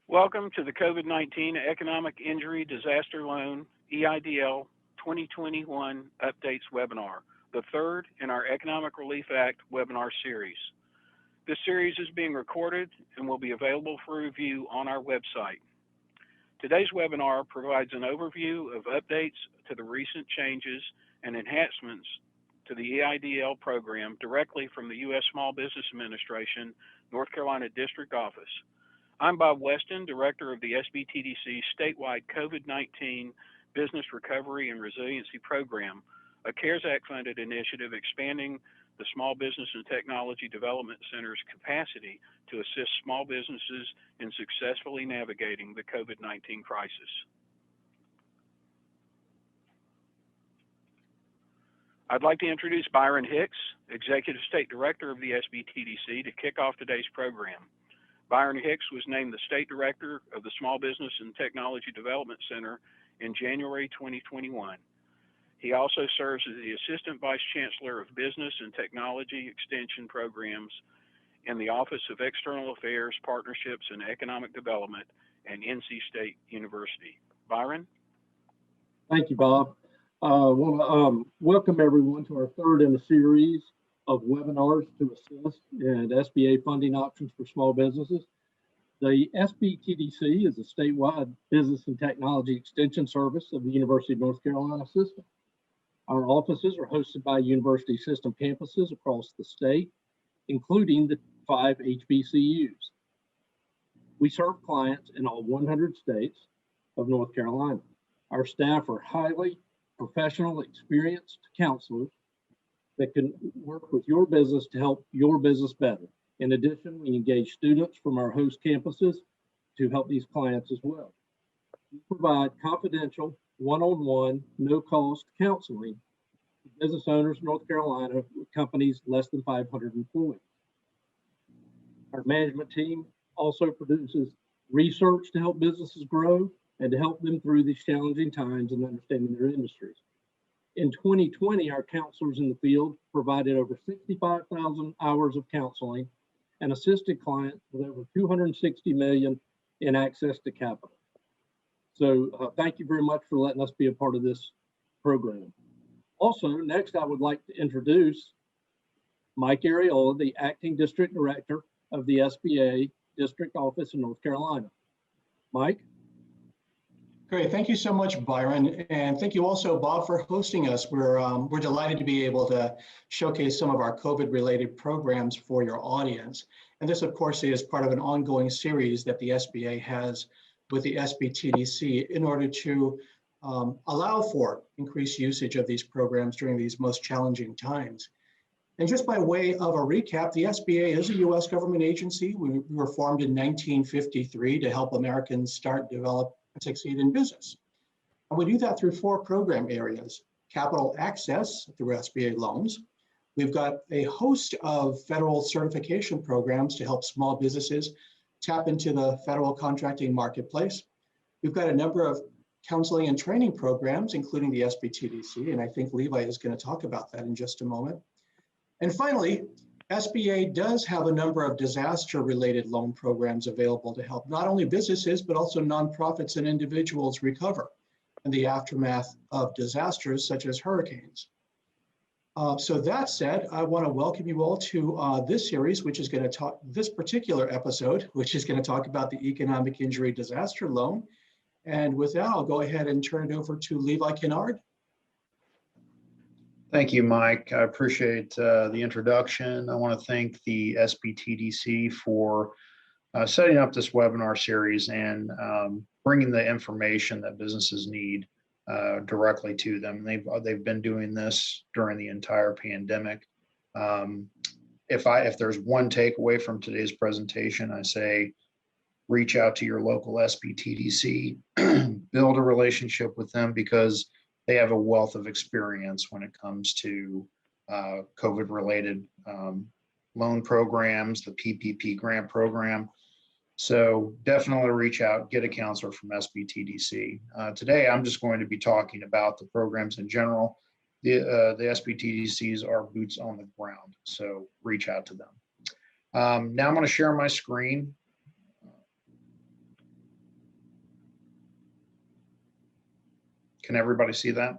Welcome to the COVID-19 Economic Injury Disaster Loan EIDL 2021 Updates webinar, the third in our Economic Relief Act webinar series. This series is being recorded and will be available for review on our website. Today's webinar provides an overview of updates to the recent changes and enhancements to the EIDL program directly from the U.S. Small Business Administration, North Carolina District Office. I'm Bob Weston, Director of the Sbtdc statewide COVID-19 Business Recovery and Resiliency Program, a CARES Act funded initiative expanding the Small Business and Technology Development Center's capacity to assist small businesses in successfully navigating the COVID-19 crisis. I'd like to introduce Byron Hicks, Executive State Director of the Sbtdc, to kick off today's program. Byron Hicks was named the State Director of the Small Business and Technology Development Center in January 2021. He also serves as the Assistant Vice Chancellor of Business and Technology Extension Programs in the Office of External Affairs, Partnerships, and Economic Development at NC State University. Byron? Thank you, Bob. I want to welcome everyone to our third in a series of webinars to assist in SBA funding options for small businesses. The Sbtdc is a statewide business and technology extension service of the University of North Carolina system. Our offices are hosted by university system campuses across the state, including the 5 HBCUs. We serve clients in all 100 states of North Carolina. Our staff are highly professional, experienced counselors that can work with your business to help your business better. In addition, we engage students from our host campuses to help these clients as well. We provide confidential, one-on-one, no-cost counseling to business owners in North Carolina with companies less than 500 employees. Our management team also produces research to help businesses grow and to help them through these challenging times and understanding their industries. In 2020, our counselors in the field provided over 65,000 hours of counseling and assisted clients with over $260 million in access to capital. So thank you very much for letting us be a part of this program. Also, next I would like to introduce Mike Ariola, the Acting District Director of the SBA District Office in North Carolina. Mike? Great, thank you so much, Byron, and thank you also, Bob, for hosting us. We're delighted to be able to showcase some of our COVID-related programs for your audience. And this, of course, is part of an ongoing series that the SBA has with the Sbtdc in order to allow for increased usage of these programs during these most challenging times. And just by way of a recap, the SBA is a U.S. government agency. We were formed in 1953 to help Americans start, develop, and succeed in business. And we do that through 4 program areas: capital access through SBA loans. We've got a host of federal certification programs to help small businesses tap into the federal contracting marketplace. We've got a number of counseling and training programs, including the Sbtdc, and I think Levi is going to talk about that in just a moment. And finally, SBA does have a number of disaster-related loan programs available to help not only businesses, but also nonprofits and individuals recover in the aftermath of disasters such as hurricanes. So that said, I want to welcome you all to this series, which is going to talk, this particular episode, which is going to talk about the Economic Injury Disaster Loan. And with that, I'll go ahead and turn it over to Levi Kennard. Thank you, Mike. I appreciate the introduction. I want to thank the Sbtdc for setting up this webinar series and bringing the information that businesses need directly to them. They've been doing this during the entire pandemic. If there's one takeaway from today's presentation, I say reach out to your local Sbtdc, build a relationship with them because they have a wealth of experience when it comes to COVID-related loan programs, the PPP grant program. So definitely reach out, get a counselor from Sbtdc. Today, I'm just going to be talking about the programs in general. The Sbtdcs are boots on the ground, so reach out to them. Now I'm going to share my screen. Can everybody see that?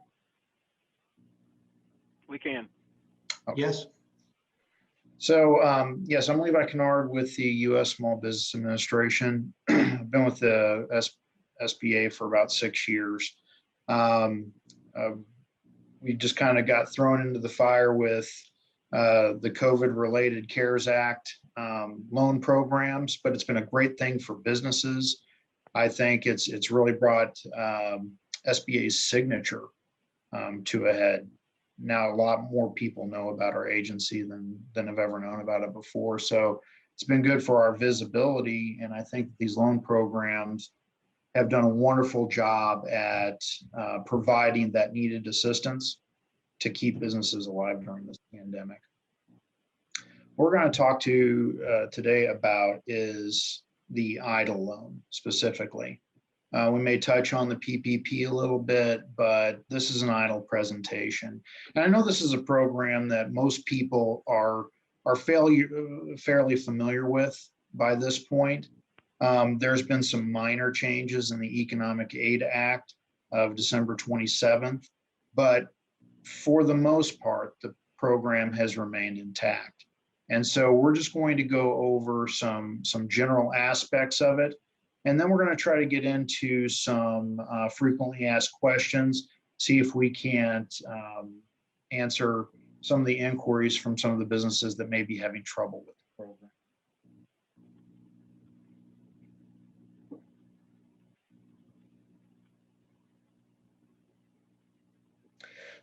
We can. Okay. Yes. So, yes, I'm Levi Kennard with the U.S. Small Business Administration. I've been with the SBA for about 6 years. We just kind of got thrown into the fire with the COVID-related CARES Act loan programs, but it's been a great thing for businesses. I think it's really brought SBA's signature to a head. Now a lot more people know about our agency than have ever known about it before. So it's been good for our visibility, and I think these loan programs have done a wonderful job at providing that needed assistance to keep businesses alive during this pandemic. What we're going to talk to today about is the EIDL loan specifically. We may touch on the PPP a little bit, but this is an EIDL presentation. And I know this is a program that most people are fairly familiar with by this point. There's been some minor changes in the Economic Aid Act of December 27th, but for the most part, the program has remained intact. And so we're just going to go over some general aspects of it. And then we're going to try to get into some frequently asked questions, see if we can't answer some of the inquiries from some of the businesses that may be having trouble with the program.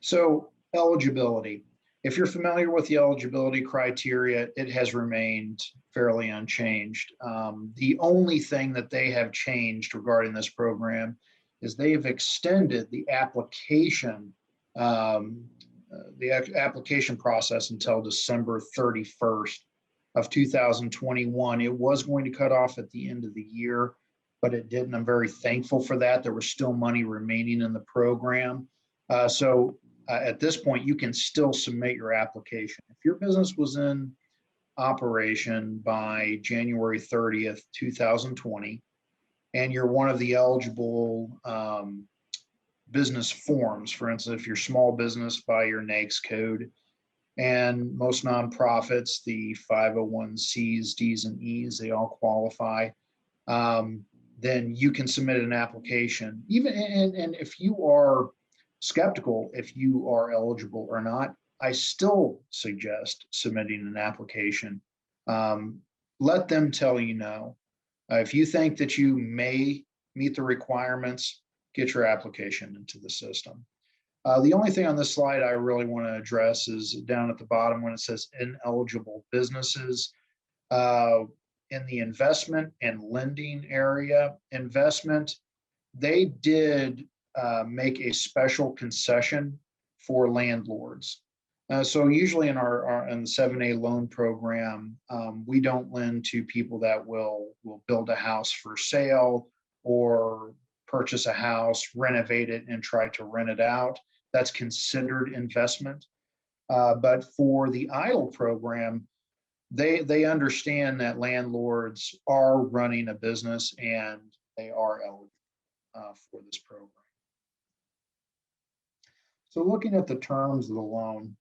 So eligibility. If you're familiar with the eligibility criteria, it has remained fairly unchanged. The only thing that they have changed regarding this program is they have extended the application process until December 31st of 2021. It was going to cut off at the end of the year, but it didn't. I'm very thankful for that. There was still money remaining in the program. At this point, you can still submit your application. If your business was in operation by January 30th, 2020, and you're one of the eligible business forms, for instance, if you're small business by your NAICS code, and most nonprofits, the 501Cs, Ds, and Es, they all qualify, then you can submit an application. And if you are skeptical if you are eligible or not, I still suggest submitting an application. Let them tell you no. If you think that you may meet the requirements, get your application into the system. The only thing on this slide I really want to address is down at the bottom when it says ineligible businesses. In the investment and lending area, investment, they did make a special concession for landlords. So usually in in the 7A loan program, we don't lend to people that will build a house for sale or purchase a house, renovate it, and try to rent it out. That's considered investment. But for the EIDL program, they understand that landlords are running a business and they are eligible for this program. So looking at the terms of the loan,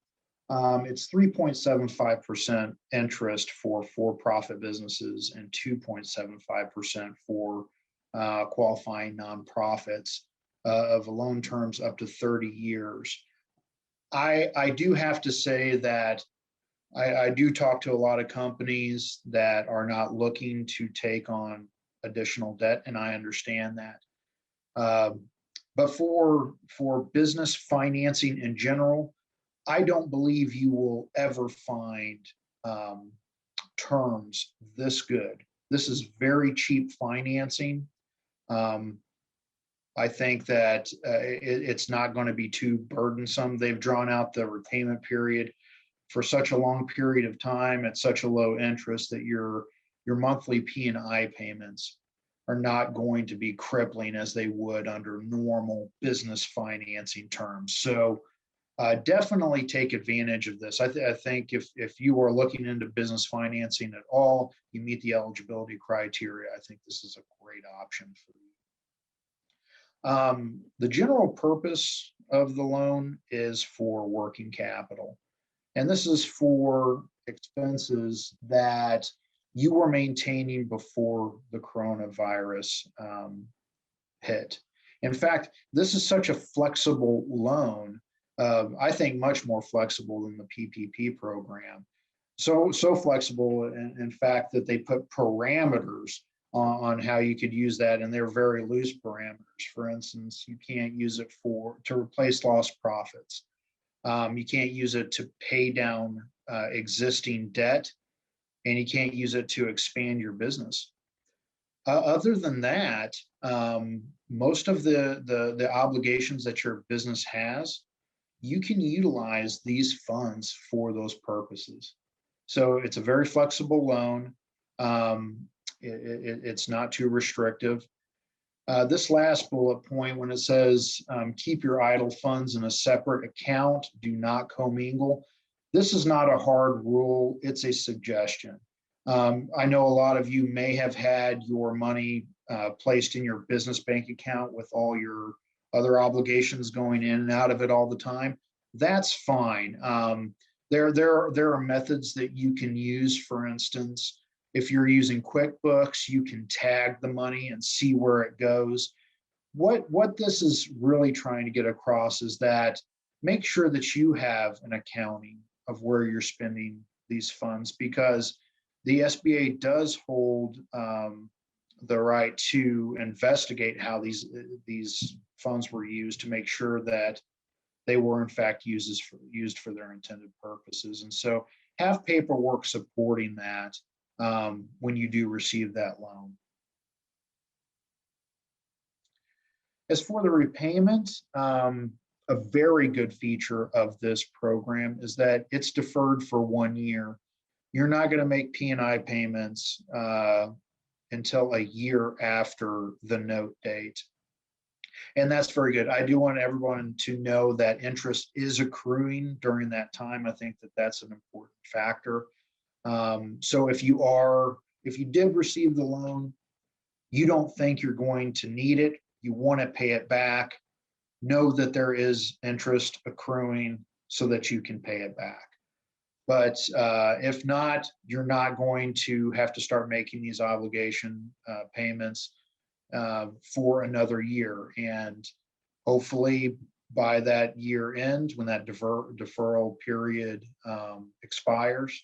it's 3.75% interest for for-profit businesses and 2.75% for qualifying nonprofits of loan terms up to 30 years. I do have to say that I do talk to a lot of companies that are not looking to take on additional debt, and I understand that. But for business financing in general, I don't believe you will ever find terms this good. This is very cheap financing. I think that it's not going to be too burdensome. They've drawn out the repayment period for such a long period of time at such a low interest that your monthly P&I payments are not going to be crippling as they would under normal business financing terms. So definitely take advantage of this. I think if you are looking into business financing at all, you meet the eligibility criteria, I think this is a great option for you. The general purpose of the loan is for working capital. And this is for expenses that you were maintaining before the coronavirus hit. In fact, this is such a flexible loan, I think much more flexible than the PPP program. So flexible, in fact, that they put parameters on how you could use that, and they're very loose parameters. For instance, you can't use it to replace lost profits. You can't use it to pay down existing debt, and you can't use it to expand your business. Other than that, most of the obligations that your business has, you can utilize these funds for those purposes. So it's a very flexible loan. It's not too restrictive. This last bullet point, when it says keep your idle funds in a separate account, do not commingle. This is not a hard rule, it's a suggestion. I know a lot of you may have had your money placed in your business bank account with all your other obligations going in and out of it all the time. That's fine. There are methods that you can use. For instance, if you're using QuickBooks, you can tag the money and see where it goes. What this is really trying to get across is that make sure that you have an accounting of where you're spending these funds, because the SBA does hold the right to investigate how these funds were used to make sure that they were in fact used for their intended purposes. And so have paperwork supporting that when you do receive that loan. As for the repayment, a very good feature of this program is that it's deferred for 1 year. You're not going to make P&I payments until a year after the note date. And that's very good. I do want everyone to know that interest is accruing during that time. I think that that's an important factor. So if you did receive the loan, you don't think you're going to need it, you want to pay it back, know that there is interest accruing so that you can pay it back. But if not, you're not going to have to start making these obligation payments for another year. And hopefully by that year end, when that deferral period expires,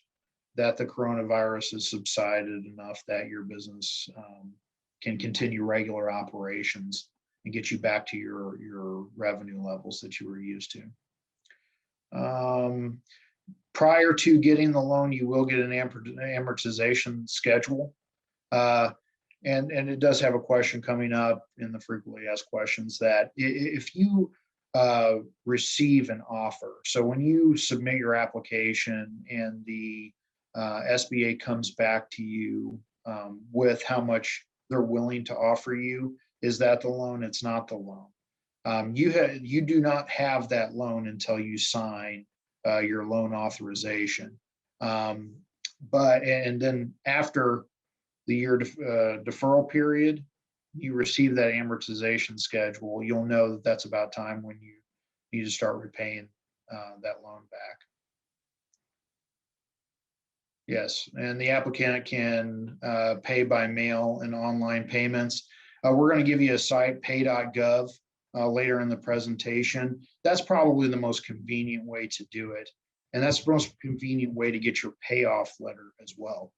that the coronavirus has subsided enough that your business can continue regular operations and get you back to your revenue levels that you were used to. Prior to getting the loan, you will get an amortization schedule. And it does have a question coming up in the frequently asked questions that if you receive an offer, so when you submit your application and the SBA comes back to you with how much they're willing to offer you, is that the loan? It's not the loan. You do not have that loan until you sign your loan authorization. And then after the year deferral period, you receive that amortization schedule. You'll know that that's about time when you need to start repaying that loan back. Yes, and the applicant can pay by mail and online payments. We're going to give you a site, pay.gov, later in the presentation. That's probably the most convenient way to do it. And that's the most convenient way to get your payoff letter as well.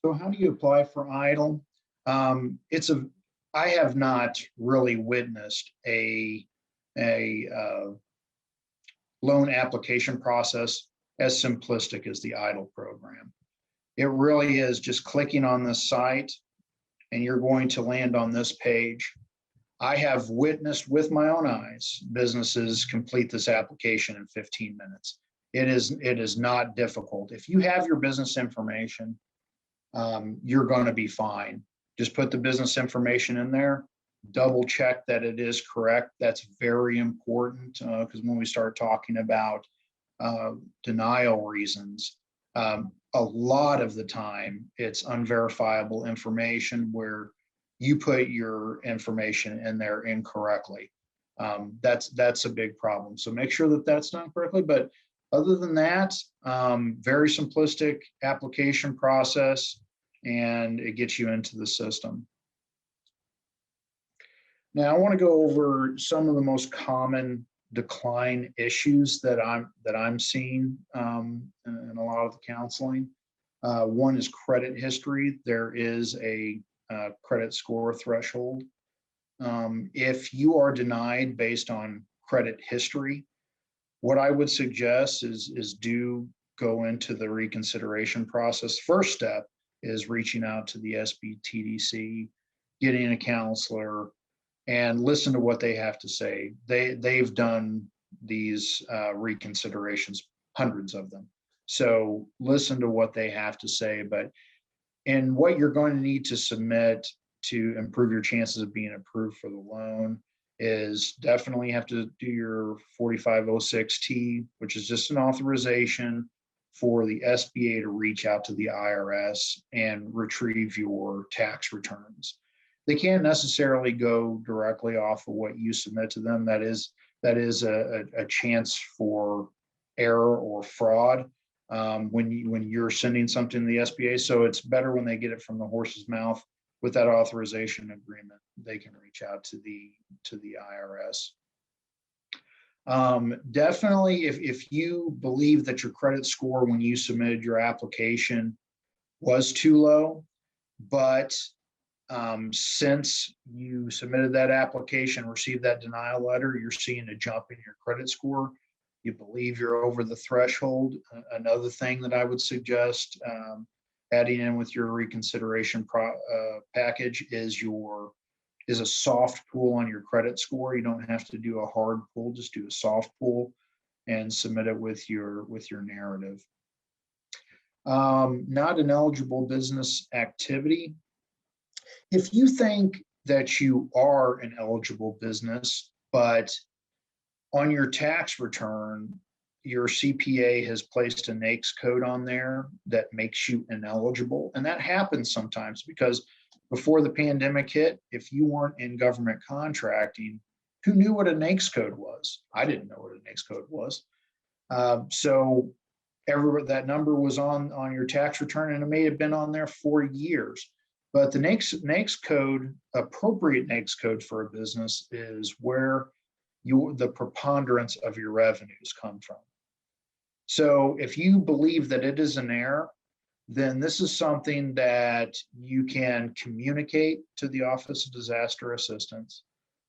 So how do you apply for EIDL? I have not really witnessed a loan application process as simplistic as the EIDL program. It really is just clicking on this site and you're going to land on this page. I have witnessed with my own eyes businesses complete this application in 15 minutes. It is not difficult. If you have your business information, you're going to be fine. Just put the business information in there, double check that it is correct. That's very important because when we start talking about denial reasons, a lot of the time it's unverifiable information where you put your information in there incorrectly. That's a big problem. So make sure that that's done correctly. But other than that, very simplistic application process, and it gets you into the system. Now I want to go over some of the most common decline issues that I'm seeing in a lot of the counseling. One is credit history. There is a credit score threshold. If you are denied based on credit history, what I would suggest is do go into the reconsideration process. First step is reaching out to the Sbtdc, getting a counselor, and listen to what they have to say. They've done these reconsiderations, hundreds of them. So listen to what they have to say. But and what you're going to need to submit to improve your chances of being approved for the loan is definitely have to do your 4506T, which is just an authorization for the SBA to reach out to the IRS and retrieve your tax returns. They can't necessarily go directly off of what you submit to them. That is a chance for error or fraud when you're sending something to the SBA. So it's better when they get it from the horse's mouth. With that authorization agreement, they can reach out to the IRS. Definitely, if you believe that your credit score when you submitted your application was too low, but since you submitted that application, received that denial letter, you're seeing a jump in your credit score, you believe you're over the threshold. Another thing that I would suggest adding in with your reconsideration package is a soft pull on your credit score. You don't have to do a hard pull, just do a soft pull and submit it with your narrative. Not an eligible business activity. If you think that you are an eligible business, but on your tax return, your CPA has placed a NAICS code on there that makes you ineligible. And that happens sometimes because before the pandemic hit, if you weren't in government contracting, who knew what a NAICS code was? I didn't know what a NAICS code was. So that number was on your tax return, and it may have been on there for years. But the NAICS code, appropriate NAICS code for a business, is where the preponderance of your revenues come from. So if you believe that it is an error, then this is something that you can communicate to the Office of Disaster Assistance.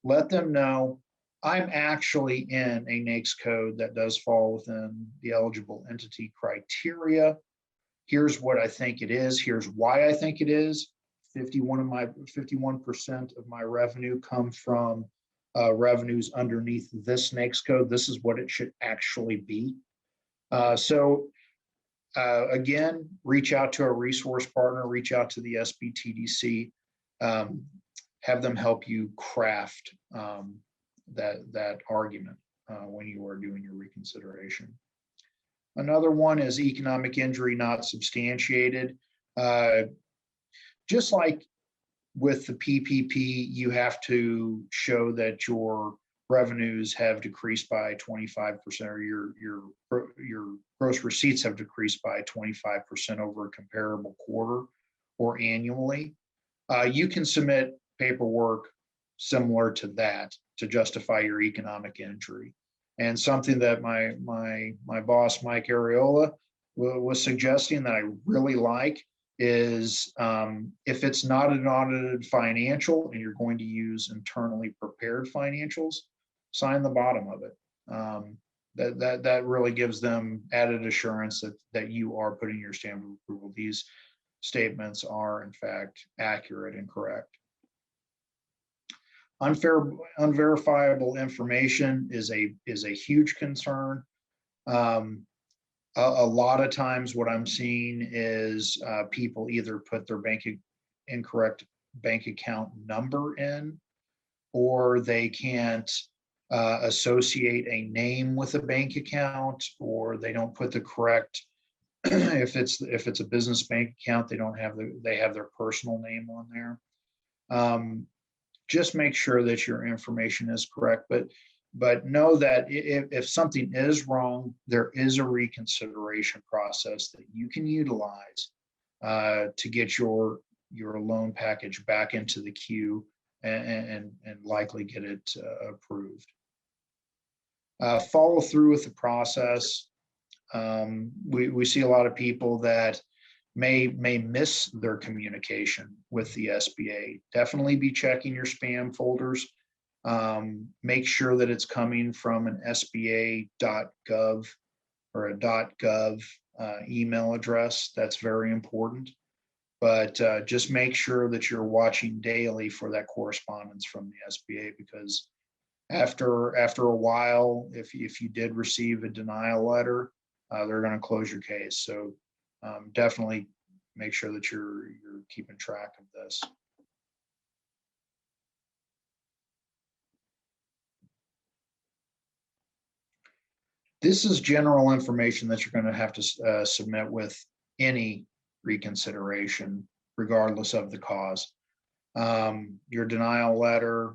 Let them know, I'm actually in a NAICS code that does fall within the eligible entity criteria. Here's what I think it is. Here's why I think it is. 51% of my revenue come from revenues underneath this NAICS code. This is what it should actually be. Again, reach out to a resource partner, reach out to the Sbtdc, have them help you craft that argument when you are doing your reconsideration. Another one is economic injury not substantiated. Just like with the PPP, you have to show that your revenues have decreased by 25%, or your gross receipts have decreased by 25% over a comparable quarter or annually. You can submit paperwork similar to that to justify your economic injury. And something that my boss, Mike Areola, was suggesting that I really like is if it's not an audited financial and you're going to use internally prepared financials, sign the bottom of it. That really gives them added assurance that you are putting your stamp of approval. These statements are in fact accurate and correct. Unverifiable information is a huge concern. A lot of times what I'm seeing is people either put their incorrect bank account number in, or they can't associate a name with a bank account, or they don't put the correct, if it's a business bank account, they have their personal name on there. Just make sure that your information is correct, but know that if something is wrong, there is a reconsideration process that you can utilize to get your loan package back into the queue and likely get it approved. Follow through with the process. We see a lot of people that may miss their communication with the SBA. Definitely be checking your spam folders. Make sure that it's coming from an sba.gov or a .gov email address. That's very important. But just make sure that you're watching daily for that correspondence from the SBA, because after a while, if you did receive a denial letter, they're going to close your case. So definitely make sure that you're keeping track of this. This is general information that you're going to have to submit with any reconsideration, regardless of the cause. Your denial letter,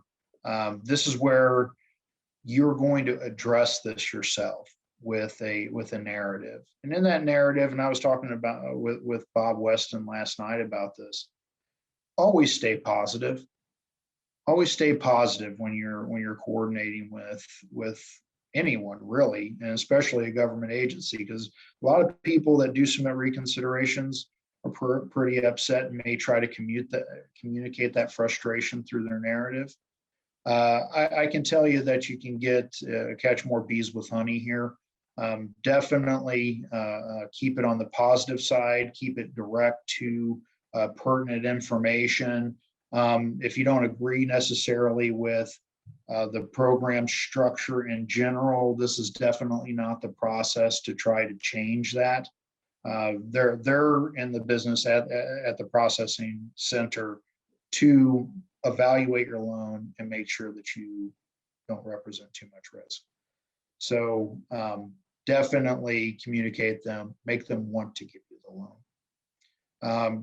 this is where you're going to address this yourself with a narrative. And in that narrative, and I was talking about with Bob Weston last night about this, always stay positive. Always stay positive when you're coordinating with anyone, really, and especially a government agency, because a lot of people that do submit reconsiderations are pretty upset and may try to communicate that frustration through their narrative. I can tell you that you can catch more bees with honey here. Definitely keep it on the positive side, keep it direct to pertinent information. If you don't agree necessarily with the program structure in general, this is definitely not the process to try to change that. They're in the business at the processing center to evaluate your loan and make sure that you don't represent too much risk. So definitely communicate them, make them want to give you the loan.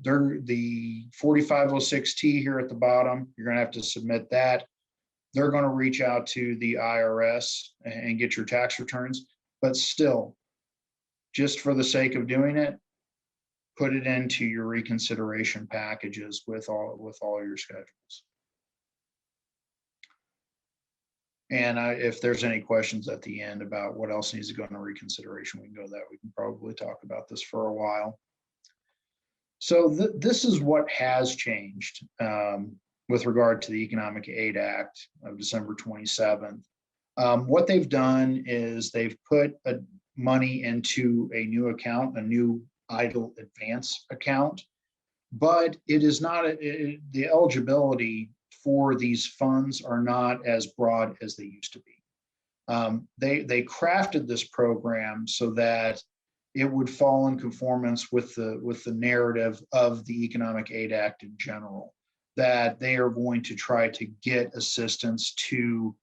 They're the 4506T here at the bottom. You're going to have to submit that. They're going to reach out to the IRS and get your tax returns, but still, just for the sake of doing it, put it into your reconsideration packages with all your schedules. And if there's any questions at the end about what else needs to go into reconsideration, we can go that. We can probably talk about this for a while. So this is what has changed with regard to the Economic Aid Act of December 27th. What they've done is they've put money into a new account, a new EIDL advance account, but it is not the eligibility for these funds are not as broad as they used to be. They crafted this program so that it would fall in conformance with the narrative of the Economic Aid Act in general, that they are going to try to get assistance to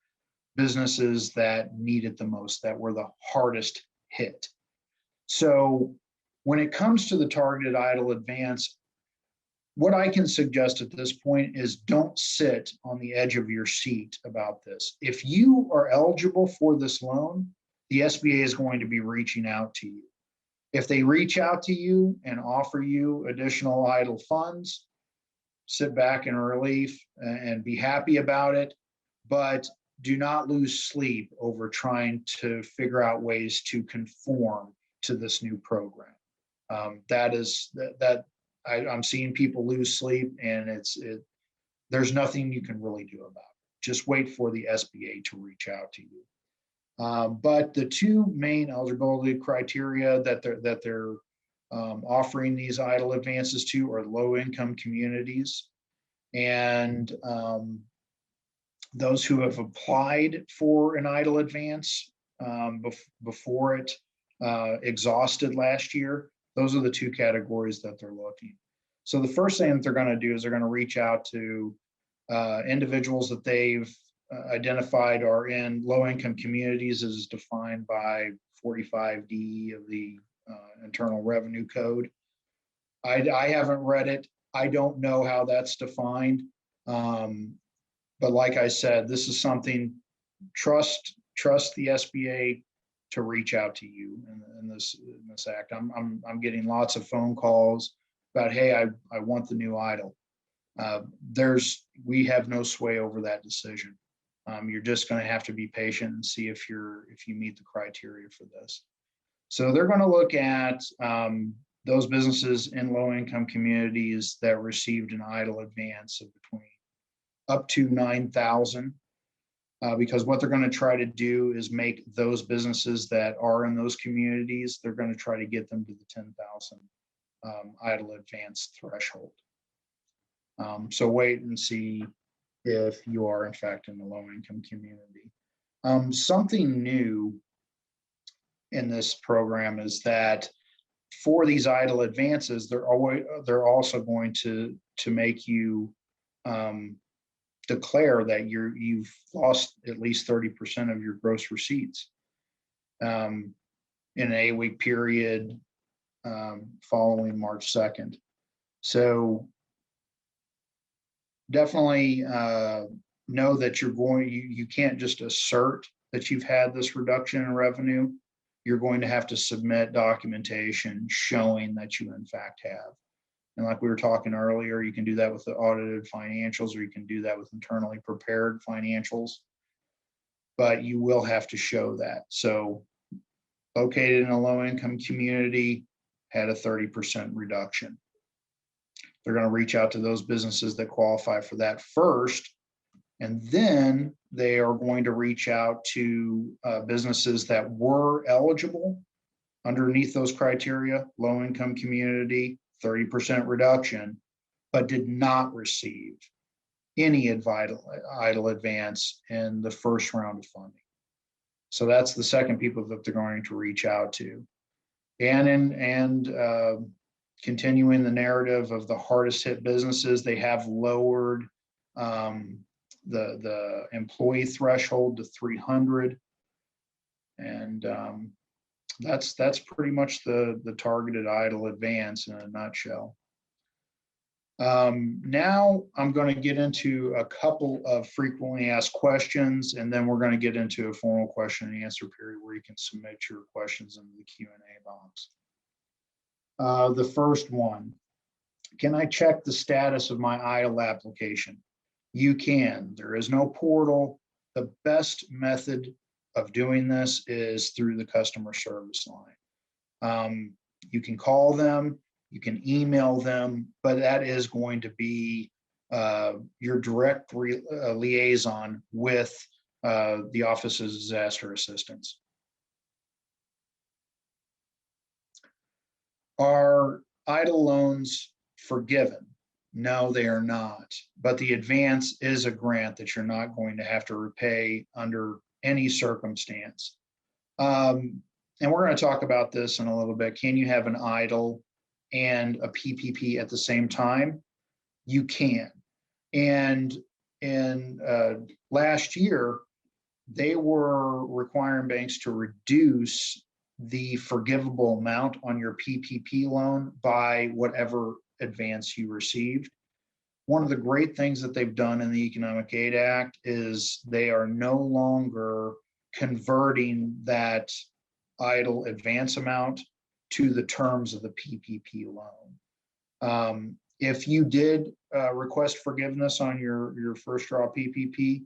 businesses that need it the most, that were the hardest hit. So when it comes to the targeted EIDL advance, what I can suggest at this point is don't sit on the edge of your seat about this. If you are eligible for this loan, the SBA is going to be reaching out to you. If they reach out to you and offer you additional EIDL funds, sit back in relief and be happy about it, but do not lose sleep over trying to figure out ways to conform to this new program. I'm seeing people lose sleep, and there's nothing you can really do about it. Just wait for the SBA to reach out to you. But the two main eligibility criteria that they're offering these EIDL advances to are low-income communities, and those who have applied for an EIDL advance before it exhausted last year. Those are the two categories that they're looking. So the first thing that they're going to do is they're going to reach out to individuals that they've identified are in low-income communities as defined by 45D of the Internal Revenue Code. I haven't read it. I don't know how that's defined. But like I said, this is something, trust the SBA to reach out to you in this act. I'm getting lots of phone calls about, hey, I want the new EIDL. We have no sway over that decision. You're just going to have to be patient and see if you meet the criteria for this. So they're going to look at those businesses in low-income communities that received an EIDL advance of between up to 9,000, because what they're going to try to do is make those businesses that are in those communities, they're going to try to get them to the 10,000 EIDL advance threshold. So wait and see if you are in fact in the low-income community. Something new in this program is that for these EIDL advances, they're also going to make you declare that you've lost at least 30% of your gross receipts in an 8-week period following March 2nd. So definitely know that you can't just assert that you've had this reduction in revenue. You're going to have to submit documentation showing that you in fact have. And like we were talking earlier, you can do that with the audited financials, or you can do that with internally prepared financials, but you will have to show that. So located in a low-income community, had a 30% reduction. They're going to reach out to those businesses that qualify for that first, and then they are going to reach out to businesses that were eligible underneath those criteria, low-income community, 30% reduction, but did not receive any EIDL advance in the first round of funding. So that's the second people that they're going to reach out to. And continuing the narrative of the hardest hit businesses, they have lowered the employee threshold to 300. And that's pretty much the targeted EIDL advance in a nutshell. Now I'm going to get into a couple of frequently asked questions, and then we're going to get into a formal question and answer period where you can submit your questions in the Q&A box. The first one, can I check the status of my EIDL application? You can. There is no portal. The best method of doing this is through the customer service line. You can call them, you can email them, but that is going to be your direct liaison with the Office of Disaster Assistance. Are EIDL loans forgiven? No, they are not. But the advance is a grant that you're not going to have to repay under any circumstance. And we're going to talk about this in a little bit. Can you have an EIDL and a PPP at the same time? You can. And in last year, they were requiring banks to reduce the forgivable amount on your PPP loan by whatever advance you received. One of the great things that they've done in the Economic Aid Act is they are no longer converting that EIDL advance amount to the terms of the PPP loan. If you did request forgiveness on your first draw PPP,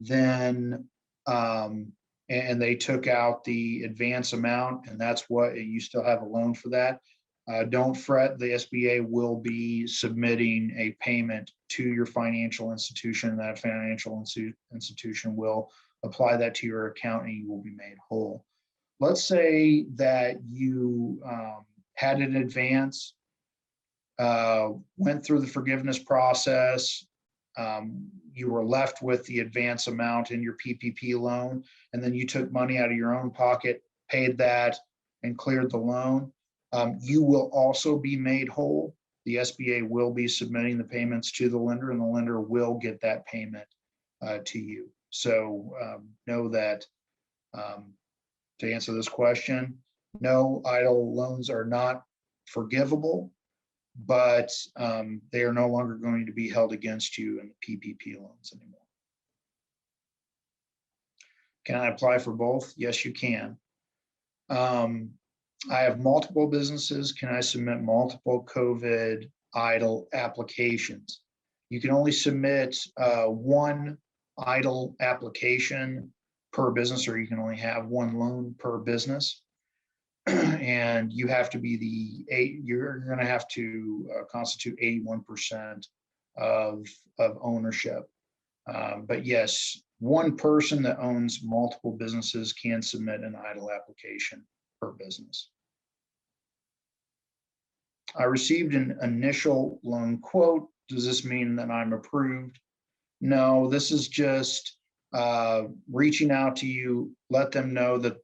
then and they took out the advance amount, and that's what you still have a loan for that. Don't fret, the SBA will be submitting a payment to your financial institution. That financial institution will apply that to your account and you will be made whole. Let's say that you had an advance, went through the forgiveness process, you were left with the advance amount in your PPP loan, and then you took money out of your own pocket, paid that, and cleared the loan. You will also be made whole. The SBA will be submitting the payments to the lender, and the lender will get that payment to you. So know that to answer this question, no, EIDL loans are not forgivable, but they are no longer going to be held against you in the PPP loans anymore. Can I apply for both? Yes, you can. I have multiple businesses. Can I submit multiple COVID EIDL applications? You can only submit one EIDL application per business, or you can only have one loan per business. And you have to be you're going to have to constitute 81% of ownership. But yes, one person that owns multiple businesses can submit an EIDL application per business. I received an initial loan quote. Does this mean that I'm approved? No, this is just reaching out to you, let them know that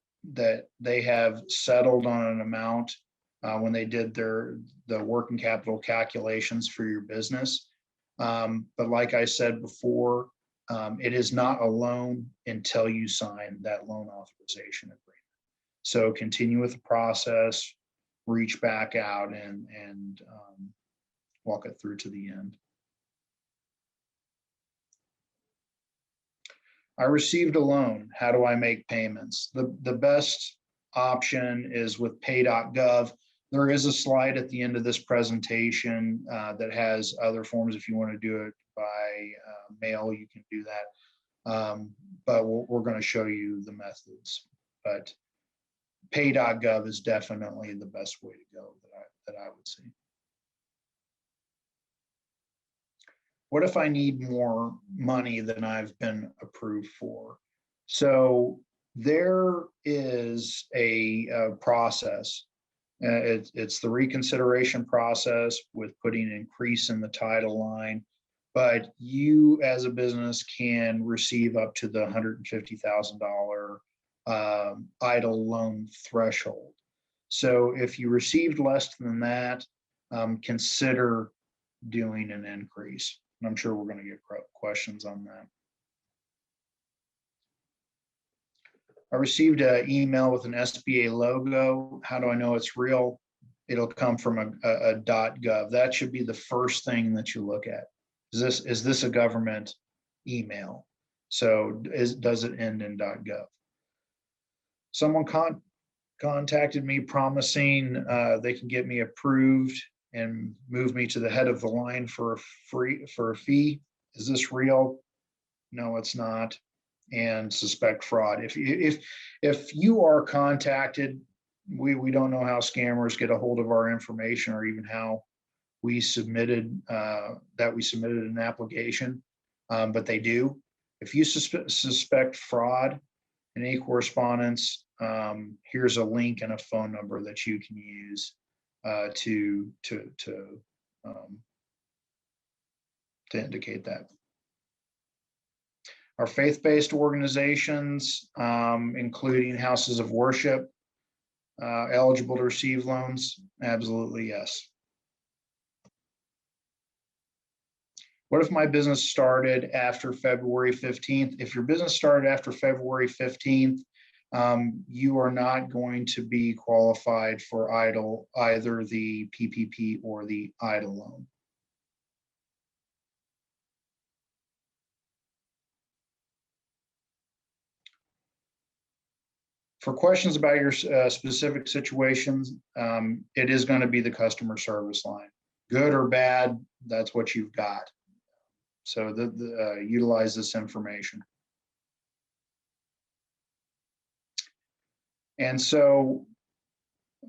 they have settled on an amount when they did the working capital calculations for your business. But like I said before, it is not a loan until you sign that loan authorization agreement. So continue with the process, reach back out and walk it through to the end. I received a loan. How do I make payments? The best option is with pay.gov. There is a slide at the end of this presentation that has other forms. If you want to do it by mail, you can do that. But we're going to show you the methods. But pay.gov is definitely the best way to go that I would see. What if I need more money than I've been approved for? So there is a process. It's the reconsideration process with putting an increase in the title line, but you as a business can receive up to the $150,000 EIDL loan threshold. So if you received less than that, consider doing an increase. And I'm sure we're going to get questions on that. I received an email with an SBA logo. How do I know it's real? It'll come from a .gov. That should be the first thing that you look at. Is this a government email? So does it end in .gov? Someone contacted me promising they can get me approved and move me to the head of the line for a fee. Is this real? No, it's not. And suspect fraud. If you are contacted, we don't know how scammers get a hold of our information or even how we submitted an application, but they do. If you suspect fraud in any correspondence, here's a link and a phone number that you can use to indicate that. Our faith-based organizations, including houses of worship, eligible to receive loans? Absolutely, yes. What if my business started after February 15th? If your business started after February 15th, you are not going to be qualified for EIDL, either the PPP or the EIDL loan. For questions about your specific situations, it is going to be the customer service line. Good or bad, that's what you've got. So utilize this information. And so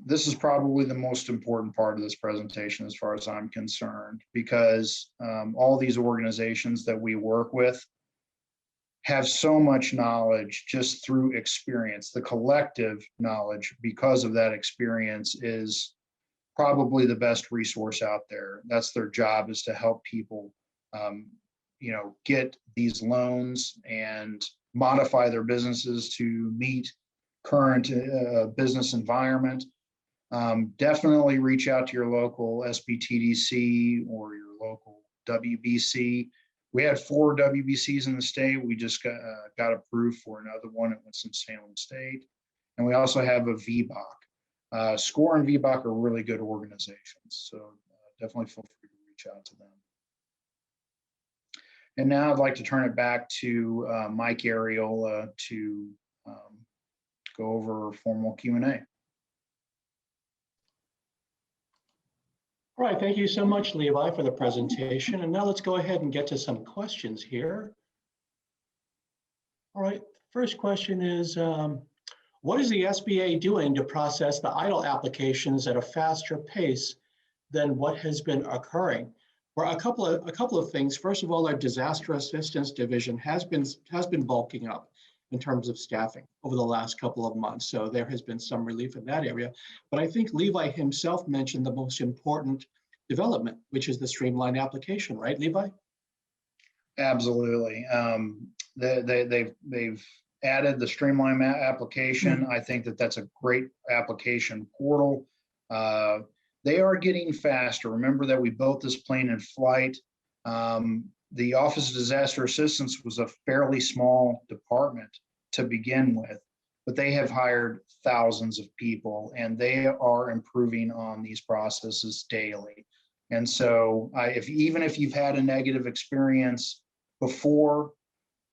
this is probably the most important part of this presentation as far as I'm concerned, because all these organizations that we work with have so much knowledge just through experience. The collective knowledge, because of that experience, is probably the best resource out there. That's their job, is to help people get these loans and modify their businesses to meet current business environment. Definitely reach out to your local Sbtdc or your local WBC. We had 4 WBCs in the state. We just got approved for another one at Winston-Salem State. And we also have a VBOC. SCORE and VBOC are really good organizations. So definitely feel free to reach out to them. And now I'd like to turn it back to Mike Ariola to go over formal Q&A. All right, thank you so much, Levi, for the presentation. And now let's go ahead and get to some questions here. All right, first question is, what is the SBA doing to process the EIDL applications at a faster pace than what has been occurring? Well, a couple of things. First of all, our disaster assistance division has been bulking up in terms of staffing over the last couple of months. So there has been some relief in that area. But I think Levi himself mentioned the most important development, which is the streamlined application, right, Levi? Absolutely. They've added the streamline application. I think that's a great application portal. They are getting faster. Remember that we built this plane in flight. The Office of Disaster Assistance was a fairly small department to begin with, but they have hired thousands of people and they are improving on these processes daily. And so even if you've had a negative experience before,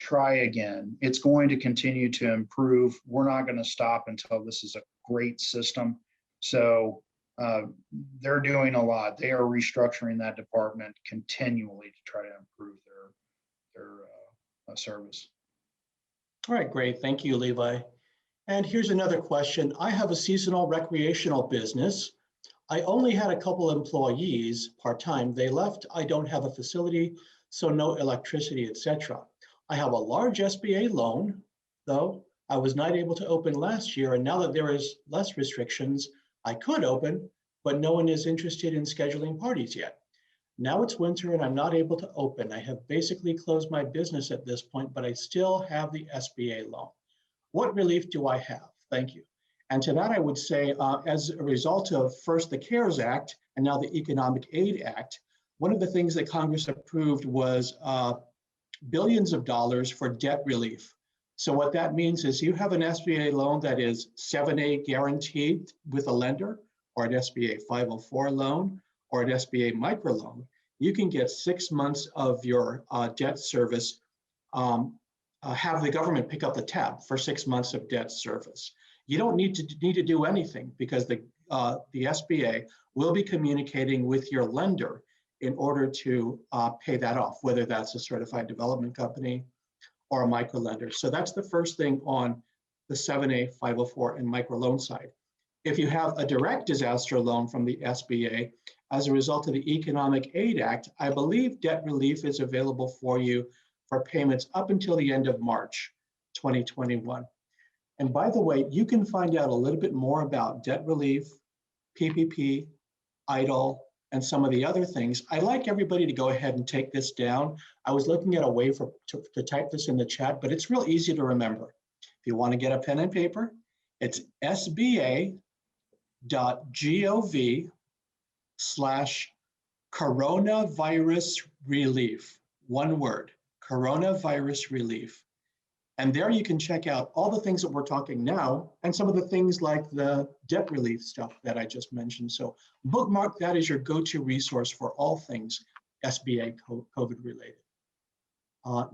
try again. It's going to continue to improve. We're not going to stop until this is a great system. So they're doing a lot. They are restructuring that department continually to try to improve their service. All right, great. Thank you, Levi. And here's another question. I have a seasonal recreational business. I only had a couple employees part-time. They left. I don't have a facility, so no electricity, etc. I have a large SBA loan, though. I was not able to open last year, and now that there is less restrictions, I could open, but no one is interested in scheduling parties yet. Now it's winter and I'm not able to open. I have basically closed my business at this point, but I still have the SBA loan. What relief do I have? Thank you. And to that, I would say, as a result of first the CARES Act and now the Economic Aid Act, one of the things that Congress approved was billions of dollars for debt relief. So what that means is you have an SBA loan that is 7A guaranteed with a lender, or an SBA 504 loan, or an SBA microloan, you can get 6 months of your debt service, have the government pick up the tab for 6 months of debt service. You don't need to do anything because the SBA will be communicating with your lender in order to pay that off, whether that's a certified development company or a microlender. So that's the first thing on the 7A, 504, and microloan side. If you have a direct disaster loan from the SBA, as a result of the Economic Aid Act, I believe debt relief is available for you for payments up until the end of March 2021. And by the way, you can find out a little bit more about debt relief, PPP, EIDL, and some of the other things. I'd like everybody to go ahead and take this down. I was looking at a way to type this in the chat, but it's real easy to remember. If you want to get a pen and paper, it's sba.gov/coronavirus relief. One word, coronavirus relief. And there you can check out all the things that we're talking now and some of the things like the debt relief stuff that I just mentioned. So bookmark that as your go-to resource for all things SBA COVID related.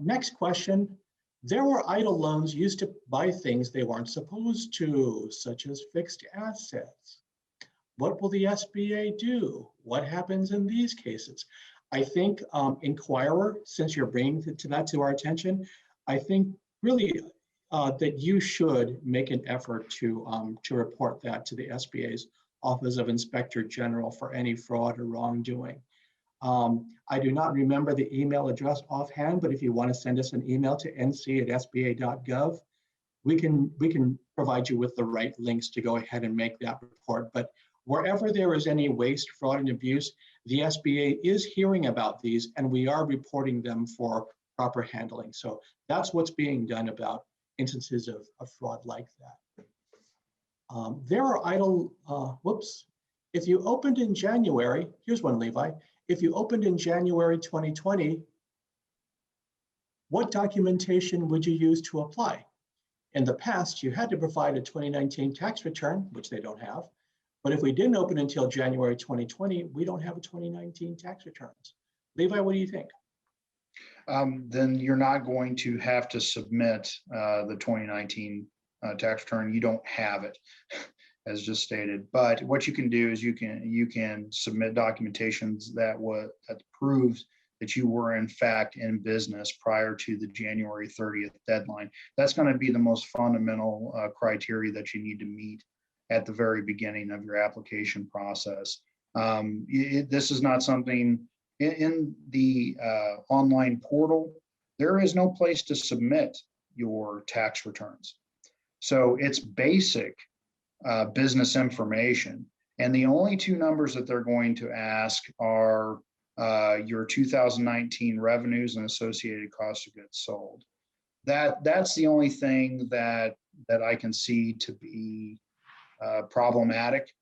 Next question. There were EIDL loans used to buy things they weren't supposed to, such as fixed assets. What will the SBA do? What happens in these cases? I think Inquirer, since you're bringing that to our attention, I think really that you should make an effort to report that to the SBA's Office of Inspector General for any fraud or wrongdoing. I do not remember the email address offhand, but if you want to send us an email to nc@sba.gov, we can provide you with the right links to go ahead and make that report. But wherever there is any waste, fraud, and abuse, the SBA is hearing about these, and we are reporting them for proper handling. So that's what's being done about instances of fraud like that. There are EIDL, if you opened in January, here's one, Levi. If you opened in January 2020, what documentation would you use to apply? In the past, you had to provide a 2019 tax return, which they don't have, But if we didn't open until January 2020, we don't have a 2019 tax returns. Levi, what do you think? Then you're not going to have to submit the 2019 tax return. You don't have it, as just stated. But what you can do is you can submit documentations that proves that you were in fact in business prior to the January 30th deadline. That's going to be the most fundamental criteria that you need to meet at the very beginning of your application process. This is not something in the online portal. There is no place to submit your tax returns. So it's basic business information. And the only two numbers that they're going to ask are your 2019 revenues and associated cost of goods sold. That's the only thing that I can see to be problematic.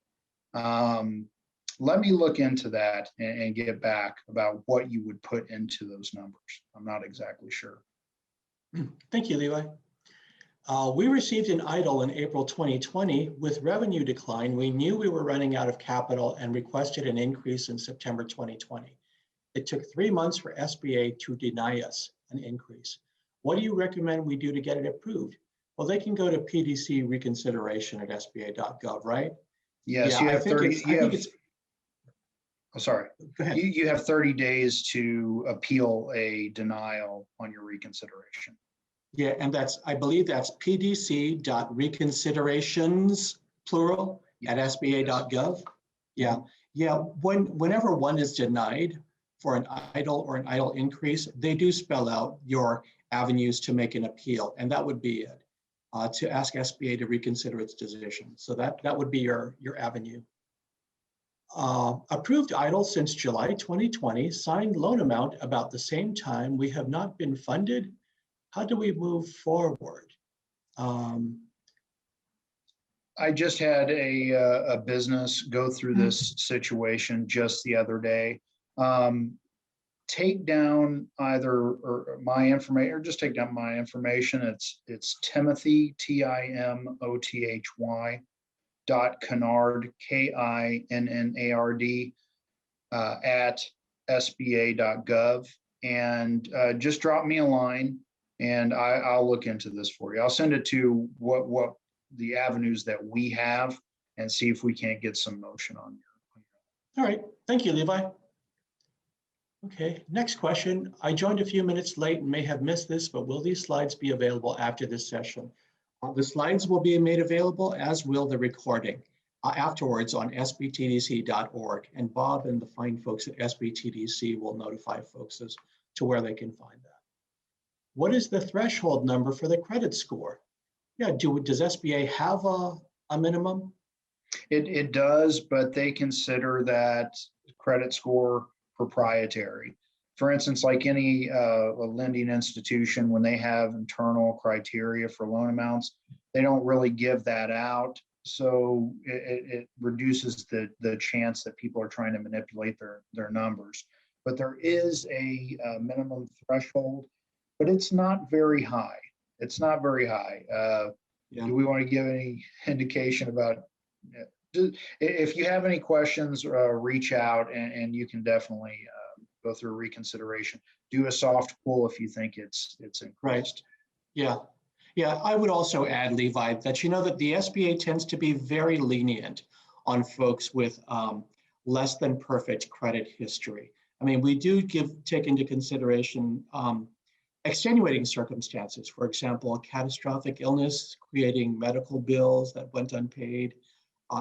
Let me look into that and get back about what you would put into those numbers. I'm not exactly sure. Thank you, Levi. We received an EIDL in April 2020 with revenue decline. We knew we were running out of capital and requested an increase in September 2020. It took 3 months for SBA to deny us an increase. What do you recommend we do to get it approved? Well, they can go to PDC reconsideration at sba.gov, right? Yes, Yeah, you have 30. Sorry. Go ahead. You have 30 days to appeal a denial on your reconsideration. Yeah, and I believe that's pdc.reconsiderations, plural, at sba.gov. Yeah, whenever one is denied for an EIDL or an EIDL increase, they do spell out your avenues to make an appeal, and that would be it, to ask SBA to reconsider its decision. So that would be your avenue. Approved EIDL since July 2020, signed loan amount about the same time. We have not been funded. How do we move forward? I just had a business go through this situation just the other day. Take down either my information, or just take down my information. It's Timothy, TIMOTHY .Kinnard, KINNARD at SBA.gov, and just drop me a line, and I'll look into this for you. I'll send it to what the avenues that we have and see if we can't get some motion on your. All right, thank you, Levi. Okay, next question. I joined a few minutes late and may have missed this, but will these slides be available after this session? The slides will be made available, as will the recording, afterwards on sbtdc.org. And Bob and the fine folks at Sbtdc will notify folks as to where they can find that. What is the threshold number for the credit score? Yeah, does SBA have a minimum? It does, but they consider that credit score proprietary. For instance, like any lending institution, when they have internal criteria for loan amounts, they don't really give that out. So it reduces the chance that people are trying to manipulate their numbers. But there is a minimum threshold, but it's not very high. It's not very high. Do we want to give any indication about? If you have any questions, reach out, and you can definitely go through reconsideration. Do a soft pull if you think it's increased. Right. Yeah. I would also add, Levi, that that the SBA tends to be very lenient on folks with less than perfect credit history. I mean, we do take into consideration extenuating circumstances. For example, a catastrophic illness creating medical bills that went unpaid.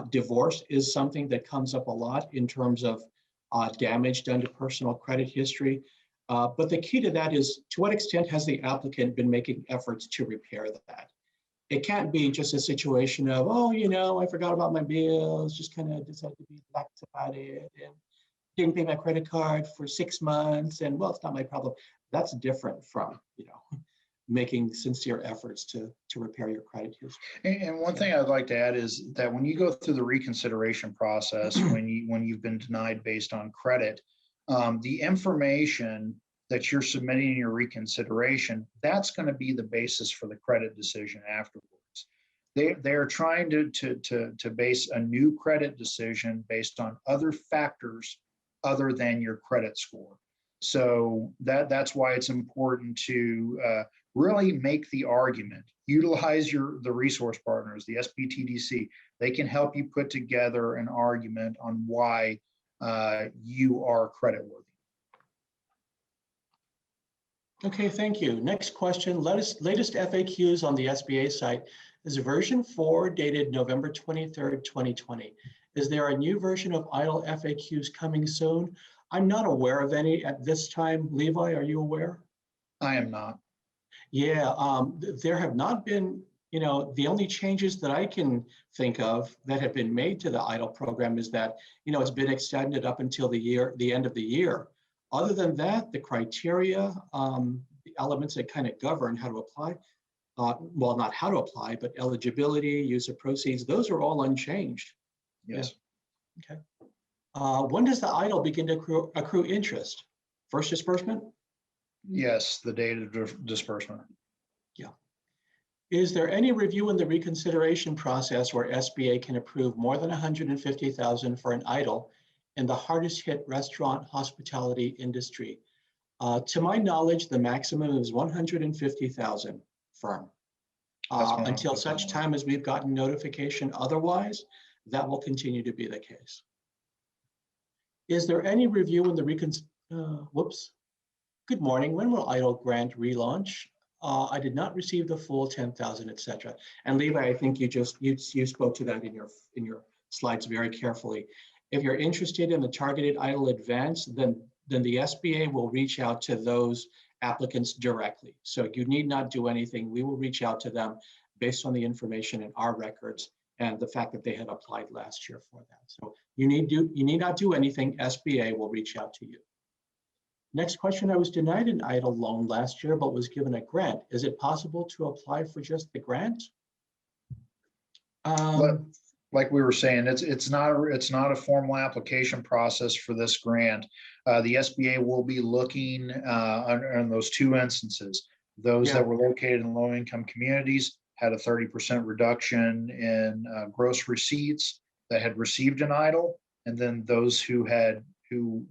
Divorce is something that comes up a lot in terms of damage done to personal credit history. But the key to that is, to what extent has the applicant been making efforts to repair that? It can't be just a situation of, I forgot about my bills, just kind of decided to be lax about it, and didn't pay my credit card for 6 months, and well, it's not my problem. That's different from, making sincere efforts to repair your credit history. And one thing I'd like to add is that when you go through the reconsideration process, when you've been denied based on credit, the information that you're submitting in your reconsideration, that's going to be the basis for the credit decision afterwards. they're trying to base a new credit decision based on other factors other than your credit score. So that's why it's important to really make the argument. Utilize the resource partners, the Sbtdc. They can help you put together an argument on why you are creditworthy. Okay, thank you. Next question, latest FAQs on the SBA site is version 4 dated November 23rd, 2020. Is there a new version of EIDL FAQs coming soon? I'm not aware of any at this time. Levi, are you aware? I am not. Yeah, there have not been, the only changes that I can think of that have been made to the EIDL program is that, it's been extended up until the end of the year. Other than that, the criteria, the elements that kind of govern how to apply, well, not how to apply, but eligibility, use of proceeds, those are all unchanged. Yes. Yeah. Okay. When does the EIDL begin to accrue interest? First disbursement? Yes, the date of disbursement. Yeah. Is there any review in the reconsideration process where SBA can approve more than $150,000 for an EIDL in the hardest hit restaurant hospitality industry? To my knowledge, the maximum is $150,000 firm. Until such time as we've gotten notification otherwise, that will continue to be the case. Is there any review in the Good morning. When will EIDL grant relaunch? I did not receive the full 10,000, etc. And Levi, I think you spoke to that in your slides very carefully. If you're interested in the targeted EIDL advance, then the SBA will reach out to those applicants directly. So you need not do anything. We will reach out to them based on the information in our records and the fact that they had applied last year for that. So you need not do anything. SBA will reach out to you. Next question, I was denied an EIDL loan last year, but was given a grant. Is it possible to apply for just the grant? Like we were saying, it's not a formal application process for this grant. The SBA will be looking on those two instances. Those that were located in low-income communities had a 30% reduction in gross receipts that had received an EIDL, and then those who had